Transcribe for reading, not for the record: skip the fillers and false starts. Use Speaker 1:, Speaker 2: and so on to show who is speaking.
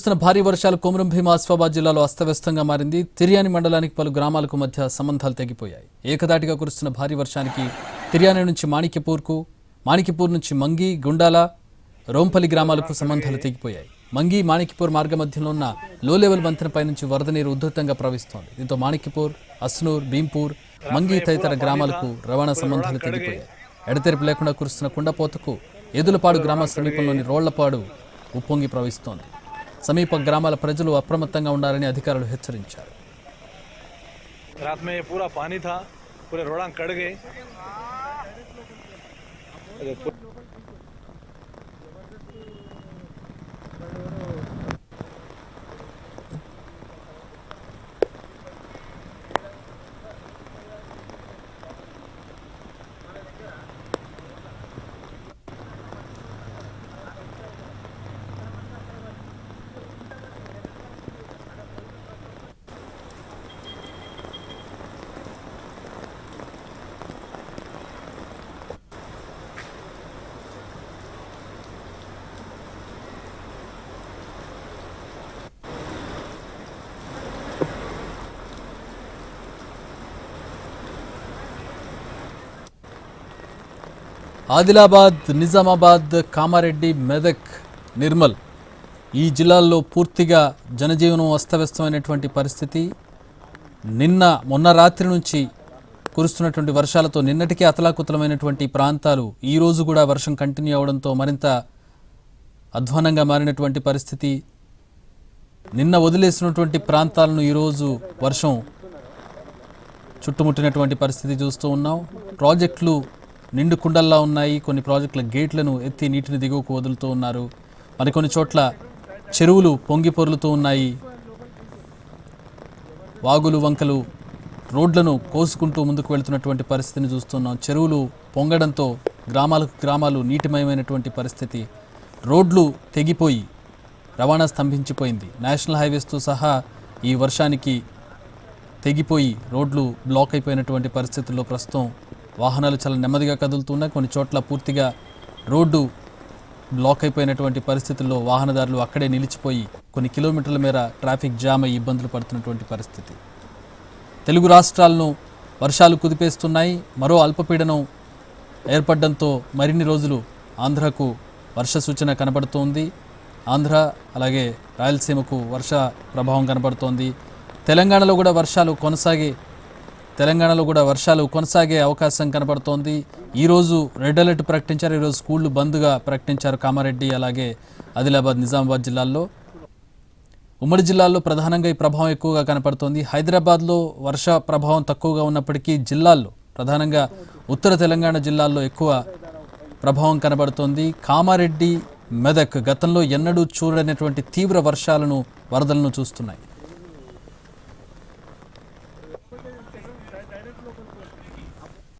Speaker 1: కురుస్తున్న భారీ వర్షాలు కొమరం భీం ఆసిఫాబాద్ జిల్లాలో అస్తవ్యస్తంగా మారింది. తిర్యాని మండలానికి పలు గ్రామాలకు మధ్య సంబంధాలు తెగిపోయాయి. ఏకదాటిగా కురుస్తున్న భారీ వర్షానికి తిర్యాని నుంచి మాణిక్యపూర్ నుంచి మంగి, గుండాల, రోంపల్లి గ్రామాలకు సంబంధాలు తెగిపోయాయి. మంగి, మాణిక్యపూర్ మార్గ మధ్యంలో ఉన్న లో లెవెల్ వంతెనపై నుంచి వరద నీరు ఉధృతంగా ప్రవహిస్తోంది. దీంతో మాణిక్యపూర్, అస్నూర్, భీంపూర్, మంగి తదితర గ్రామాలకు రవాణా సంబంధాలు తెగిపోయాయి. ఎడతెరిపి లేకుండా కురుస్తున్న కుండపోతకు ఎదులపాడు గ్రామ సమీపంలోని రోళ్లపాడు ఉప్పొంగి ప్రవహిస్తోంది. సమీప గ్రామాల ప్రజలు అప్రమత్తంగా ఉండాలని అధికారులు హెచ్చరించారు.
Speaker 2: रात में ये पूरा पानी था, पूरे रोड़ा कट गए।
Speaker 1: ఆదిలాబాద్, నిజామాబాద్, కామారెడ్డి, మెదక్, నిర్మల్ ఈ జిల్లాల్లో పూర్తిగా జనజీవనం అస్తవ్యస్తమైనటువంటి పరిస్థితి. మొన్న రాత్రి నుంచి కురుస్తున్నటువంటి వర్షాలతో నిన్నటికీ అతలాకుతలమైనటువంటి ప్రాంతాలు ఈ రోజు కూడా వర్షం కంటిన్యూ అవడంతో మరింత అధ్వానంగా మారినటువంటి పరిస్థితి. నిన్న వదిలేసినటువంటి ప్రాంతాలను ఈరోజు వర్షం చుట్టుముట్టినటువంటి పరిస్థితి చూస్తూ ఉన్నాం. ప్రాజెక్టులు నిండు కుండల్లా ఉన్నాయి. కొన్ని ప్రాజెక్టుల గేట్లను ఎత్తి నీటిని దిగువకు వదులుతూ ఉన్నారు. మరికొన్ని చోట్ల చెరువులు పొంగి పొర్లుతూ ఉన్నాయి. వాగులు, వంకలు రోడ్లను కోసుకుంటూ ముందుకు వెళుతున్నటువంటి పరిస్థితిని చూస్తున్నాం. చెరువులు పొంగడంతో గ్రామాలు నీటిమయమైనటువంటి పరిస్థితి. రోడ్లు తెగిపోయి రవాణా స్తంభించిపోయింది. నేషనల్ హైవేస్తో సహా ఈ వర్షానికి తెగిపోయి రోడ్లు బ్లాక్ అయిపోయినటువంటి పరిస్థితుల్లో ప్రస్తుతం వాహనాలు చాలా నెమ్మదిగా కదులుతున్నాయి. కొన్ని చోట్ల పూర్తిగా రోడ్డు బ్లాక్ అయిపోయినటువంటి పరిస్థితుల్లో వాహనదారులు అక్కడే నిలిచిపోయి కొన్ని కిలోమీటర్ల మేర ట్రాఫిక్ జామ్ అయ్యి ఇబ్బందులు పడుతున్నటువంటి పరిస్థితి. తెలుగు రాష్ట్రాలను వర్షాలు కుదిపేస్తున్నాయి. మరో అల్పపీడనం ఏర్పడడంతో మరిన్ని రోజులు ఆంధ్రకు వర్ష సూచన కనబడుతోంది. ఆంధ్ర అలాగే రాయలసీమకు వర్ష ప్రభావం కనబడుతోంది. తెలంగాణలో కూడా వర్షాలు కొనసాగే అవకాశం కనబడుతోంది. ఈరోజు రెడ్ అలర్ట్ ప్రకటించారు. ఈరోజు స్కూళ్లు బంద్గా ప్రకటించారు కామారెడ్డి అలాగే ఆదిలాబాద్, నిజామాబాద్ జిల్లాల్లో. ఉమ్మడి జిల్లాల్లో ప్రధానంగా ఈ ప్రభావం ఎక్కువగా కనపడుతోంది. హైదరాబాద్లో వర్ష ప్రభావం తక్కువగా ఉన్నప్పటికీ జిల్లాల్లో ప్రధానంగా ఉత్తర తెలంగాణ జిల్లాల్లో ఎక్కువ ప్రభావం కనబడుతోంది. కామారెడ్డి, మెదక్ గతంలో ఎన్నడూ చూడనటువంటి తీవ్ర వర్షాలను, వరదలను చూస్తున్నాయి.